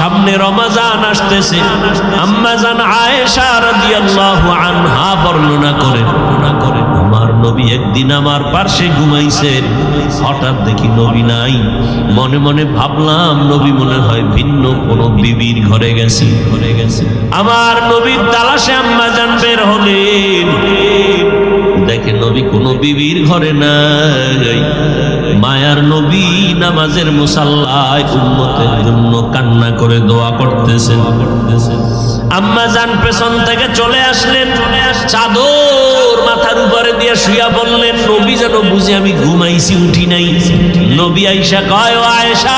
সামনে রমজান আসতেছে। আম্মা জান আয়েশা রাদিয়াল্লাহু আনহা বর্ণনা করেন, আমার নবী একদিন আমার পাশে ঘুমাইছেন, হঠাৎ দেখি নবী নাই। মনে মনে ভাবলাম নবী মনে হয় ভিন্ন কোনো বিবির ঘরে গেছে। আমার নবীর তালাশে আম্মা জান বের হলেন, দেখে নবী কোনো বিবির ঘরে নাই। মায়ার নবী নামাজের মুসাল্লায় উম্মতের জন্য কান্না করে দোয়া করতেছেন। আম্মা জান পেছন থেকে চলে আসলেন, চাদর মাথার উপরে দিয়ে শুয়া বললেন, নবী যেন বুঝি আমি ঘুমাইছি, উঠি নাই। নবী আয়েশা কয়, ও আয়েশা,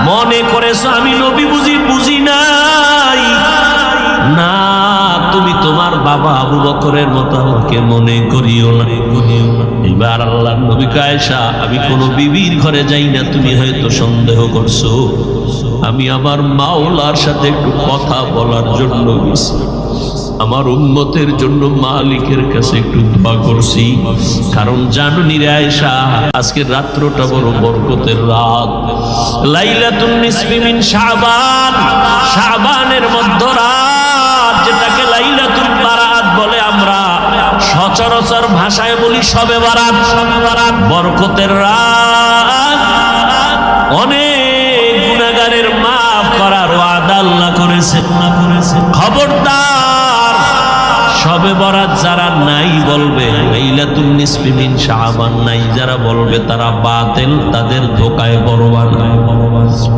মনে করেছো আমি নবী বুঝি নাই? না, তুমি তোমার বাবা আবু বকরের মতো আমাকে মনে করিও না। এবার আল্লাহর নবী কয়, আয়েশা, আমি কোনো বিবির ঘরে যাই না, তুমি হয়তো সন্দেহ করছো। আমি আমার মাওলার সাথে একটু কথা বলার জন্য গেছি, আমার উম্মতের জন্য মালিকের কাছে একটু দোয়া করছি। কারণ জানুনি রে আয়েশা, আজকের রাত্রটা বড় বরকতের রাত, লাইলাতুন নিসফি মিন শাবান, শাবানের মধ্যরাত, যেটাকে লাইলাতুল বারাত বলে আমরা সচরাচর ভাষায় বলি শবে বারাত। বরকতের রাত, অনেক গুনাহগারের মাফ করার ওয়াদা আল্লাহ করেছে। খবরদার, শবে বরাত যারা নাই বলবে, লাইলাতুন নিসফি মিন শাবান নাই যারা বলবে, তারা বাতিল, তাদের ধোঁকায় বরবাদ।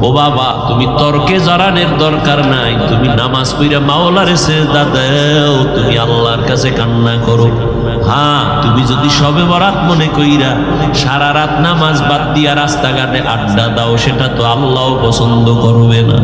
ও বাবা, তুমি তর্কে জড়ানোর দরকার নাই, তুমি নামাজ পড়ে মাওলারে সিজদা দাও, তুমি আল্লাহর কাছে কান্না করো। হ্যাঁ, তুমি যদি শবে বরাত মনে কইরা সারা রাত নামাজ বাদ দিয়া রাস্তাঘাটে আড্ডা দাও, সেটা তো আল্লাহ পছন্দ করবে না।